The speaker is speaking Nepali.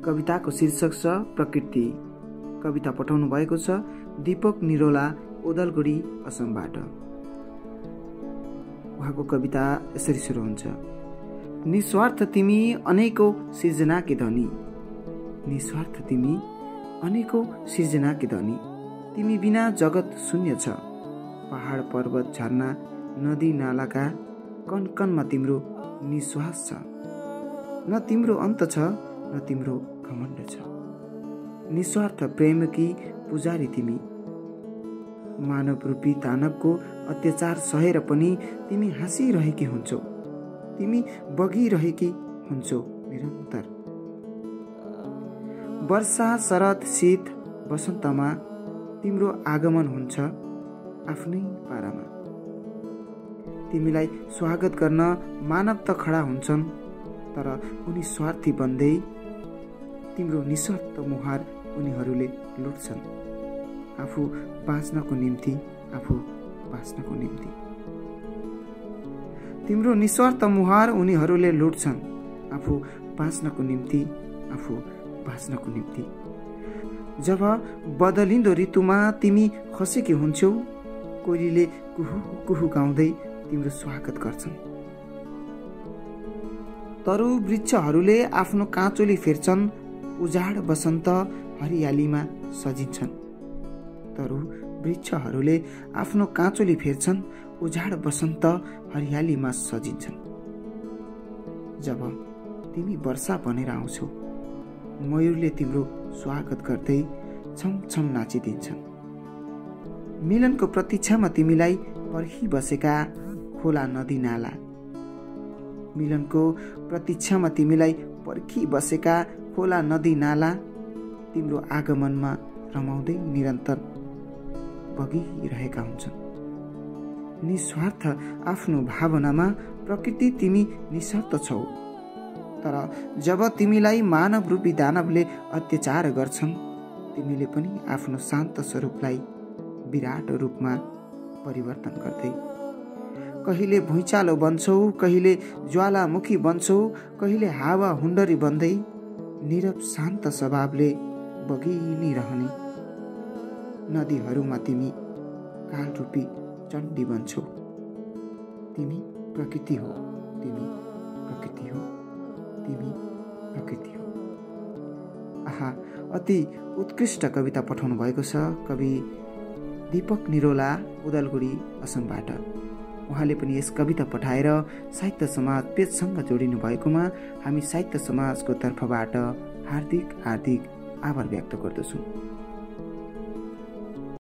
कविताको शीर्षक छ प्रकृति। कविता पठाउनु भएको छ दीपक निरोला ओदलगुडी असमबाट। उहाँको कविता यसरी सुरु हुन्छ। निस्वार्थ तिमी अनेकौं सृजनाकी धनी, निस्वार्थ तिमी अनेकौं सृजनाकी धनी, तिमी बिना जगत शून्य छ। पहाड पर्वत झरना नदी नालाका कण कणमा तिम्रो निश्वास छ। न तिम्रो अन्त छ न तिम्रो घमण्ड छ। निस्वार्थ प्रेमकी पुजारी तिमी, मानव रूपी दानवको अत्याचार सहेर पनि तिमी हाँसिरहेकी हुन्छौ, तिमी बगिरहेकी हुन्छौ निरन्तर। वर्षा शरद शीत वसन्तमा तिम्रो आगमन हुन्छ आफ्नै पारामा। तिमीलाई स्वागत गर्न मानव त खडा हुन्छन्, तर उनी स्वार्थी बन्दै तिम्रो निस्वार्थ मुहार उनीहरूले लुट्छन्। आफू बाँच्नको निम्ति, आफू बाँच्नको निम्ति तिम्रो निस्वार्थ मुहार उनीहरूले लुट्छन्। आफू बाँच्नको निम्ति, आफू बाँच्नको निम्ति। जब बदलिँदो ऋतुमा तिमी खसेकी हुन्छौ, कोइलीले कुहु कुहु गाउँदै तिम्रो स्वागत गर्छन्। तरु वृक्षहरूले आफ्नो काँचोली फेर्छन्, उजाड बसन्त हरियालीमा सजिन्छन्। तरु वृक्षहरूले आफ्नो काँचोली फेर्छन्, उजाड बसन्त हरियालीमा सजिन्छन्। जब तिमी वर्षा बनेर आउँछौ, मयूरले तिम्रो स्वागत गर्दै छमछम नाचिदिन्छन्। मिलनको प्रतीक्षामा तिमीलाई पर्खी बसेका खोला नदी नाला, मिलनको प्रतीक्षामा तिमीलाई पर्खी बसेका खोला नदी नाला तिम्रो आगमनमा रमाउँदै निरन्तर बगिरहेका हुन्छन्। निस्वार्थ आफ्नो भावनामा प्रकृति तिमी निस्वार्थ छौ, तर जब तिमीलाई मानव रूपी दानवले अत्याचार गर्छन्, तिमीले पनि आफ्नो शान्त स्वरूपलाई विराट रूपमा परिवर्तन गर्दै कहिले भुइँचालो बन्छौ, कहिले ज्वालामुखी बन्छौ, कहिले हावा हुन्डरी बन्दै नीरव शान्त स्वभावले बगिनी रहने नदीहरूमा तिमी कालरूपी चण्डी बन्छौ। तिमी प्रकृति हो, तिमी प्रकृति हो, तिमी प्रकृति हो। आहा, अति उत्कृष्ट कविता पठाउनु भएको छ कवि दीपक निरोला ओदलगुडी असमबाट। उहाँले पनि यस कविता पठाएर साहित्य समाज पेजसँग जोडिनु भएकोमा हामी साहित्य समाजको तर्फबाट हार्दिक हार्दिक आभार व्यक्त गर्दछौँ।